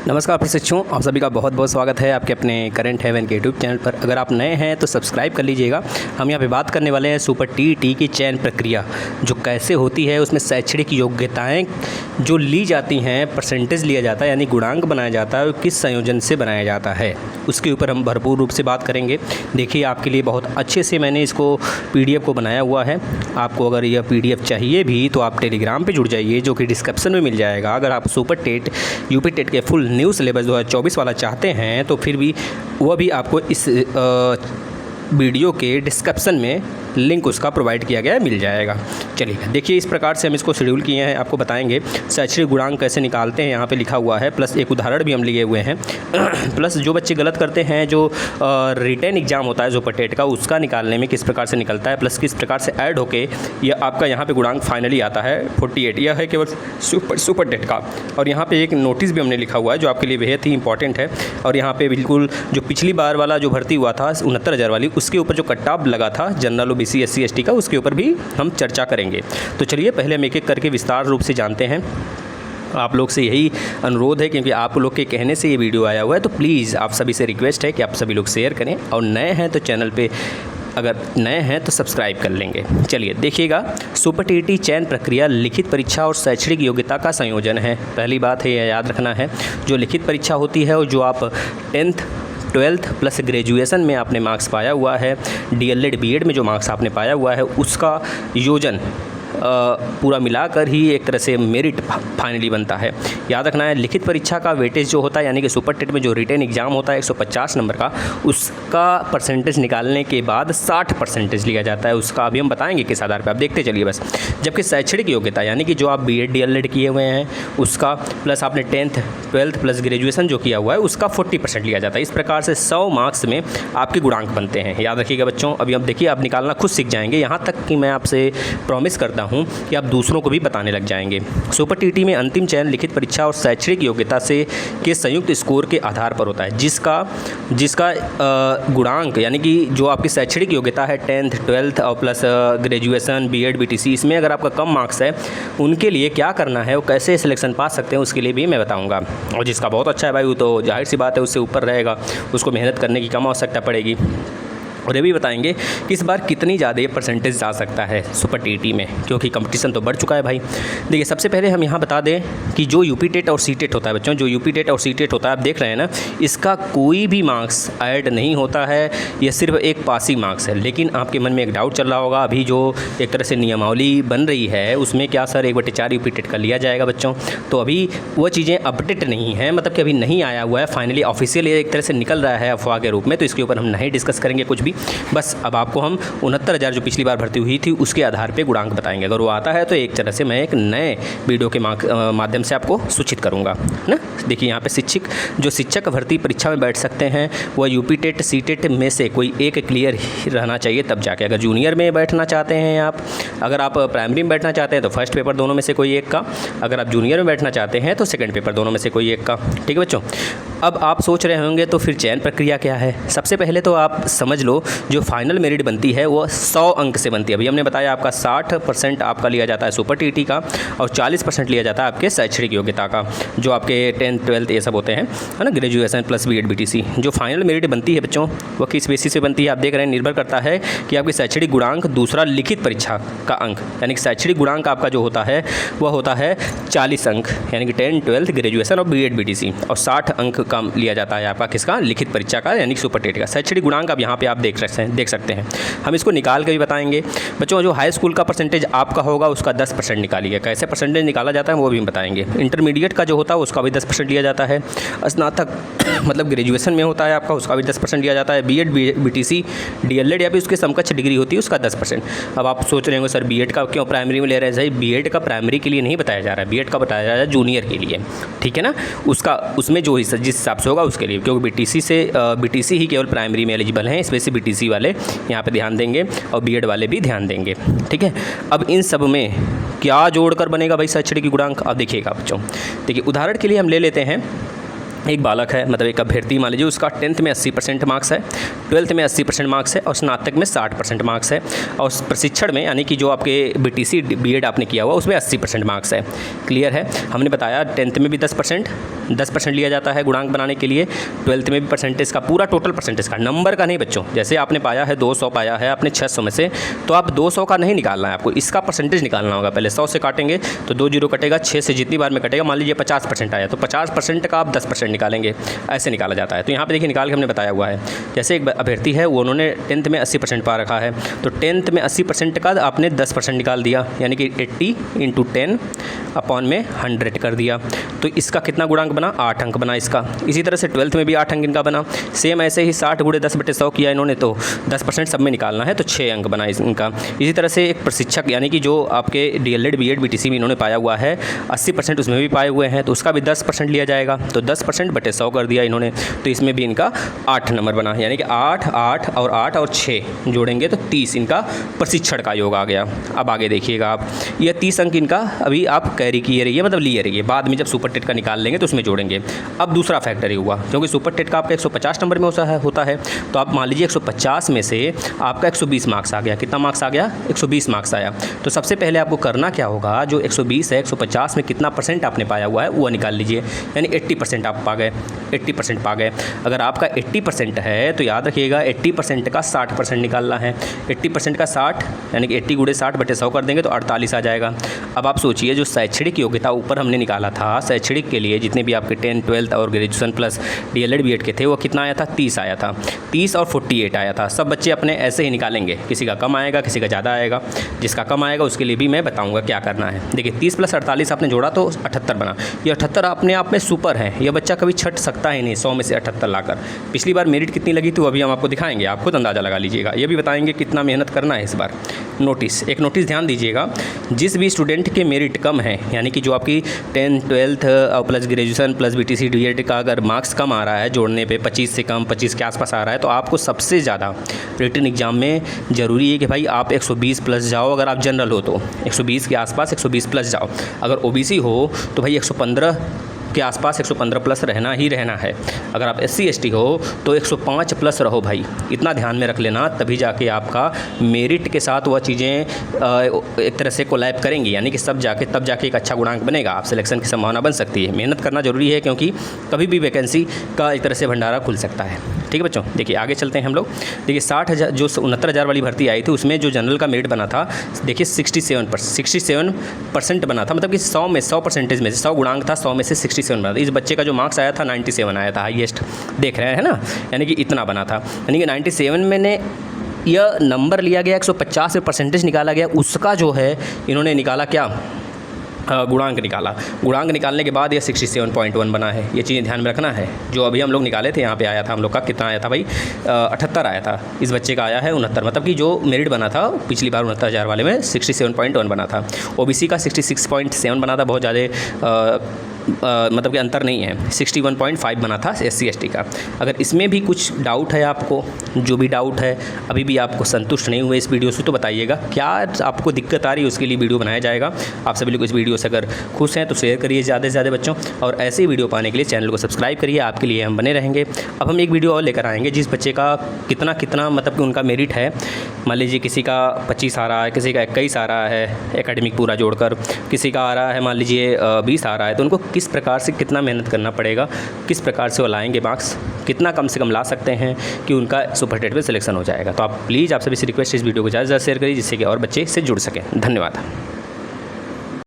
नमस्कार प्रशिक्षुओं, आप सभी का बहुत बहुत स्वागत है आपके अपने करंट हेवन के यूट्यूब चैनल पर। अगर आप नए हैं तो सब्सक्राइब कर लीजिएगा। हम यहाँ पे बात करने वाले हैं सुपर टीईटी की चयन प्रक्रिया जो कैसे होती है, उसमें शैक्षणिक योग्यताएं जो ली जाती हैं, परसेंटेज लिया जाता है यानी गुणांक बनाया जाता है, किस संयोजन से बनाया जाता है, उसके ऊपर हम भरपूर रूप से बात करेंगे। देखिए, आपके लिए बहुत अच्छे से मैंने इसको PDF को बनाया हुआ है। आपको अगर यह PDF चाहिए भी तो आप टेलीग्राम पे जुड़ जाइए, जो कि डिस्क्रिप्शन में मिल जाएगा। अगर आप सुपर टेट यूपी टेट के फुल न्यू सिलेबस 2024 वाला चाहते हैं तो फिर भी वह भी आपको इस वीडियो के डिस्क्रिप्शन में लिंक उसका प्रोवाइड किया गया है, मिल जाएगा। चलिए देखिए, इस प्रकार से हम इसको शेड्यूल किए हैं। आपको बताएंगे शैक्षणिक गुणांक कैसे निकालते हैं, यहाँ पे लिखा हुआ है, प्लस एक उदाहरण भी हम लिए हुए हैं। प्लस जो बच्चे गलत करते हैं, जो रिटन एग्जाम होता है सुपर टेट का, उसका निकालने में किस प्रकार से निकलता है, प्लस किस प्रकार से ऐड होके यह आपका यहाँ पे गुणांक फाइनली आता है 48। यह है केवल सुपर टेट का। और यहाँ पे एक नोटिस भी हमने लिखा हुआ है जो आपके लिए बेहद ही इंपॉर्टेंट है। और यहाँ पे बिल्कुल जो पिछली बार वाला जो भर्ती हुआ था 69,000 वाली, उसके ऊपर जो कट ऑफ लगा था जनरल OBC SC ST का, उसके ऊपर भी हम चर्चा करेंगे। तो चलिए पहले हम एक एक करके विस्तार रूप से जानते हैं। आप लोग से यही अनुरोध है, क्योंकि आप लोग के कहने से ये वीडियो आया हुआ है, तो प्लीज़ आप सभी से रिक्वेस्ट है कि आप सभी लोग शेयर करें, और नए हैं तो चैनल पे अगर नए हैं तो सब्सक्राइब कर लेंगे। चलिए देखिएगा, सुपर टीईटी चयन प्रक्रिया लिखित परीक्षा और शैक्षणिक योग्यता का संयोजन है। पहली बात है, यह याद रखना है, जो लिखित परीक्षा होती है और जो आप 10th 12th प्लस ग्रेजुएशन में आपने मार्क्स पाया हुआ है, DLED BEd में जो मार्क्स आपने पाया हुआ है, उसका योजन पूरा मिलाकर ही एक तरह से मेरिट फाइनली बनता है। याद रखना है, लिखित परीक्षा का वेटेज जो होता है, यानी कि सुपर टेट में जो रिटन एग्जाम होता है 150 नंबर का, उसका परसेंटेज निकालने के बाद 60% लिया जाता है उसका। अभी हम बताएंगे किस आधार पर, आप देखते चलिए बस। जबकि शैक्षणिक योग्यता यानी कि जो आप BEd DLED किए हुए हैं उसका, प्लस आपने 10th 12th प्लस ग्रेजुएशन जो किया हुआ है उसका 40% लिया जाता है। इस प्रकार से 100 मार्क्स में आपके गुणांक बनते हैं। याद रखिएगा बच्चों। अभी आप देखिए, आप निकालना खुद सीख जाएंगे, यहाँ तक कि मैं आपसे प्रॉमिस करता हूं कि आप दूसरों को भी बताने लग जाएंगे। सुपर टीईटी में अंतिम चयन लिखित परीक्षा और शैक्षणिक योग्यता से के संयुक्त स्कोर के आधार पर होता है, जिसका गुणांक यानी कि जो आपकी शैक्षणिक योग्यता है 10th 12th और प्लस ग्रेजुएशन BEd BTC, इसमें अगर आपका कम मार्क्स है, उनके लिए क्या करना है, वो कैसे सिलेक्शन पा सकते हैं, उसके लिए भी मैं बताऊँगा। और जिसका बहुत अच्छा है भाई, वो तो जाहिर सी बात है उससे ऊपर रहेगा, उसको मेहनत करने की कम आवश्यकता पड़ेगी। और ये भी बताएंगे कि इस बार कितनी ज़्यादा परसेंटेज जा सकता है सुपर टीईटी में, क्योंकि कंपटीशन तो बढ़ चुका है भाई। देखिए, सबसे पहले हम यहाँ बता दें कि जो यूपी टेट और सी टेट होता है बच्चों, जो यूपी टेट और सी टेट होता है, आप देख रहे हैं ना, इसका कोई भी मार्क्स ऐड नहीं होता है, यह सिर्फ एक पासिंग मार्क्स है। लेकिन आपके मन में एक डाउट चल रहा होगा, अभी जो एक तरह से नियमावली बन रही है उसमें क्या सर 1/4 यूपी टेट का लिया जाएगा बच्चों? तो अभी वो चीज़ें अपडेट नहीं है, मतलब कि अभी नहीं आया हुआ है फाइनली, ऑफिशियल एक तरह से निकल रहा है अफवाह के रूप में, तो इसके ऊपर हम नहीं डिस्कस करेंगे कुछ भी। बस अब आपको हम 69,000 जो पिछली बार भर्ती हुई थी उसके आधार पे गुणांक बताएंगे। अगर वो आता है तो एक तरह से मैं एक नए वीडियो के माध्यम से आपको सूचित करूंगा ना। देखिए, यहाँ पे शिक्षक भर्ती परीक्षा में बैठ सकते हैं वह यूपी टेट सी टेट में से कोई एक क्लियर रहना चाहिए, तब जाके। अगर जूनियर में बैठना चाहते हैं आप, अगर आप प्राइमरी में बैठना चाहते हैं तो फर्स्ट पेपर दोनों में से कोई एक का, अगर आप जूनियर में बैठना चाहते हैं तो सेकेंड पेपर दोनों में से कोई एक का। ठीक है बच्चों। अब आप सोच रहे होंगे तो फिर चयन प्रक्रिया क्या है। सबसे पहले तो आप समझ लो, जो फाइनल मेरिट बनती है वो 100 अंक से बनती है। अभी हमने बताया आपका 60% आपका लिया जाता है सुपर टीईटी का, और 40% लिया जाता है आपके शैक्षणिक योग्यता का, जो आपके 10th 12th ये सब होते हैं, है ना, ग्रेजुएशन प्लस BEd BTC। जो फाइनल मेरिट बनती है बच्चों, वो किस बेसिस पे बनती है आप देख रहे हैं, निर्भर करता है कि आपकी शैक्षणिक गुणांक, दूसरा लिखित परीक्षा का अंक, यानी कि शैक्षणिक गुणांक आपका जो होता है वह होता है 40 अंक, यानी कि 10th 12th ग्रेजुएशन और BEd BTC, और 60 अंक का लिया जाता है आपका किसका, लिखित परीक्षा का, यानी कि सुपर टेट का। शैक्षणिक गुणांक अब यहाँ पे आप देख सकते हैं। हम इसको निकाल के भी बताएंगे बच्चों। जो हाई स्कूल का परसेंटेज आपका होगा उसका 10% निकालिए, कैसे परसेंटेज निकाला जाता है वो भी हम बताएंगे। इंटरमीडिएट का जो होता है उसका भी 10% लिया जाता है। स्नातक मतलब ग्रेजुएशन में होता है आपका, उसका भी 10% लिया जाता है। BEd BTC DLED या फिर उसके समकक्ष डिग्री होती है उसका 10%। अब आप सोच रहे होंगे सर BEd का क्यों प्राइमरी में ले रहे हैं? सही, BEd का प्राइमरी के लिए नहीं बताया जा रहा है, BEd का बताया जा रहा है जूनियर के लिए। ठीक है ना, उसमें जो जिस हिसाब से होगा उसके लिए, क्योंकि BTC ही केवल प्राइमरी में एलिजिबल हैं, इसमें से BTC वाले यहाँ पे ध्यान देंगे और BEd वाले भी ध्यान देंगे। ठीक है। अब इन सब में क्या जोड़कर बनेगा भाई शैक्षणिक गुणांक? अब देखिएगा बच्चों, देखिए उदाहरण के लिए हम ले लेते हैं एक बालक है, मतलब एक अभ्यर्थी मान लीजिए, उसका 10th में 80% मार्क्स है, 12th में 80% मार्क्स है और स्नातक में 60% मार्क्स है, और प्रशिक्षण में यानी कि जो आपके BTC B.Ed आपने किया हुआ उसमें 80% मार्क्स है। क्लियर है। हमने बताया 10th में भी 10% लिया जाता है गुणांक बनाने के लिए, 12th में भी परसेंटेज का, पूरा टोटल परसेंटेज का, नंबर का नहीं बच्चों। जैसे आपने पाया है 200 पाया है आपने 600 में से, तो आप 200 का नहीं निकालना है आपको, इसका परसेंटेज निकालना होगा। पहले 100 से काटेंगे तो 2 जीरो कटेगा, 6 से जितनी बार में कटेगा, मान लीजिए 50% आया तो 50% का आप 10% निकालेंगे, ऐसे निकाला जाता है। तो यहाँ पे देखिए निकाल के हमने बताया हुआ है। जैसे एक अभ्यर्थी है वो उन्होंने 10th में 80% पा रखा है, तो 10th में 80% का आपने 10% निकाल दिया, यानी कि 80 × 10 अपॉन में 100 कर दिया, तो इसका कितना गुणांक बना, 8 अंक बना इसका। इसी तरह से 12th में भी 8 अंक इनका बना। सेम ऐसे ही 60 × 10/100 किया इन्होंने, तो 10% सब में निकालना है तो 6 अंक बना इनका। इसी तरह से एक प्रशिक्षक यानी कि जो आपके DLED B.Ed BTC में इन्होंने पाया हुआ है 80% उसमें भी पाए हुए हैं, तो उसका भी 10% लिया जाएगा, तो 10%/100 कर दिया इन्होंने, तो इसमें भी इनका 8 नंबर बना, यानी कि 8 8 और 8 और 6 जोड़ेंगे तो 30 इनका प्रशिक्षण का योग आ गया। अब आगे देखिएगा आप, ये 30 अंक इनका अभी आप कैरी किए रहिए, मतलब लिए रहिए, बाद में जब सुपर टेट का निकाल लेंगे तो उसमें जोड़ेंगे। अब दूसरा फैक्टर ये हुआ, क्योंकि सुपर टेट का आपका 150 नंबर में होता है, तो आप मान लीजिए 150 में से आपका 120 मार्क्स आ गया। कितना मार्क्स आ गया, 120 मार्क्स आया। तो सबसे पहले आपको करना क्या होगा, जो 120 है 150 में कितना परसेंट आपने पाया हुआ है वो निकाल लीजिए, यानी 80% आप पा गए, 80% पा गए। अगर आपका 80% है तो याद रखिएगा 80% का 60% निकालना है। 80% का 60 यानी कि 80 × 60/100 कर देंगे तो 48 आ जाएगा। अब आप सोचिए जो शैक्षणिक योग्यता ऊपर हमने निकाला था, शैक्षणिक के लिए जितने भी आपके 10th 12th और ग्रेजुएशन प्लस DLED B.Ed के थे वो कितना आया था, 30 आया था, 30 और 48 आया था। सब बच्चे अपने ऐसे ही निकालेंगे, किसी का कम आएगा किसी का ज़्यादा आएगा। जिसका कम आएगा उसके लिए भी मैं बताऊँगा क्या करना है। देखिए 30 + 48 आपने जोड़ा तो 78 बना। ये 78 अपने आप में सुपर है, यह बच्चा कभी छट सकता ही नहीं 100 में से 78 लाकर। पिछली बार मेरिट कितनी लगी थी वो अभी हम आपको दिखाएंगे, आप खुद अंदाज़ा लगा लीजिएगा। ये भी बताएंगे कितना मेहनत करना है इस बार। नोटिस, एक नोटिस ध्यान दीजिएगा, जिस भी स्टूडेंट के मेरिट कम है, यानी कि जो आपकी 10th 12th plus graduation plus BTC B.Ed का अगर मार्क्स कम आ रहा है जोड़ने पे, 25 से कम 25 के आसपास आ रहा है, तो आपको सबसे ज़्यादा रिटन एग्जाम में ज़रूरी है कि भाई आप 120 प्लस जाओ। अगर आप जनरल हो तो 120 के आसपास 120 प्लस जाओ। अगर OBC हो तो भाई 115 के आसपास 115 प्लस रहना ही रहना है। अगर आप SC ST हो तो 105 प्लस रहो भाई, इतना ध्यान में रख लेना, तभी जाके आपका मेरिट के साथ वह चीज़ें एक तरह से कोलैब करेंगी, यानी कि तब जाके एक अच्छा गुणांक बनेगा, आप सिलेक्शन की संभावना बन सकती है। मेहनत करना जरूरी है क्योंकि कभी भी वैकेंसी का एक तरह से भंडारा खुल सकता है। ठीक है बच्चों, देखिए आगे चलते हैं हम लोग। देखिए 60,000 जो 69,000 वाली भर्ती आई थी उसमें जो जनरल का मेरिट बना था, देखिए 67% बना था, मतलब कि 100 में 100% में 100 गुणांक था, 100 में से 67 बना था। इस बच्चे का जो मार्क्स आया था 97 आया था, हाईएस्ट देख रहे हैं ना, यानी कि इतना बना था। यानी कि 97 में ने यह नंबर लिया गया, 150 में परसेंटेज निकाला गया, उसका जो है इन्होंने निकाला क्या, गुणांक निकाला। गुणांक निकालने के बाद ये 67.1 बना है। ये चीज़ें ध्यान में रखना है। जो अभी हम लोग निकाले थे यहाँ पे आया था हम लोग का, कितना आया था भाई, 78 आया था। इस बच्चे का आया है 69, मतलब कि जो मेरिट बना था पिछली बार 69,000 वाले में 67.1 बना था। OBC का 66.7 बना था, बहुत ज़्यादा मतलब कि अंतर नहीं है। 61.5 बना था SC ST का। अगर इसमें भी कुछ डाउट है आपको, जो भी डाउट है, अभी भी आपको संतुष्ट नहीं हुए इस वीडियो से, तो बताइएगा क्या आपको दिक्कत आ रही है, उसके लिए वीडियो बनाया जाएगा। आप सभी लोग इस वीडियो से अगर खुश हैं तो शेयर करिए ज़्यादा से ज़्यादा बच्चों, और ऐसे ही वीडियो पाने के लिए चैनल को सब्सक्राइब करिए, आपके लिए हम बने रहेंगे। अब हम एक वीडियो और लेकर आएंगे जिस बच्चे का कितना मतलब कि उनका मेरिट है, मान लीजिए किसी का 25 आ रहा है, किसी का 21 आ रहा है एकेडमिक पूरा जोड़कर, किसी का आ रहा है मान लीजिए 20 आ रहा है, तो उनको किस प्रकार से कितना मेहनत करना पड़ेगा, किस प्रकार से वो लाएंगे मार्क्स, कितना कम से कम ला सकते हैं कि उनका सुपर टेट में सिलेक्शन हो जाएगा। तो आप प्लीज़, आप सभी से रिक्वेस्ट इस वीडियो को ज़्यादा से ज़्यादा शेयर करिए जिससे कि और बच्चे इससे जुड़ सकें। धन्यवाद।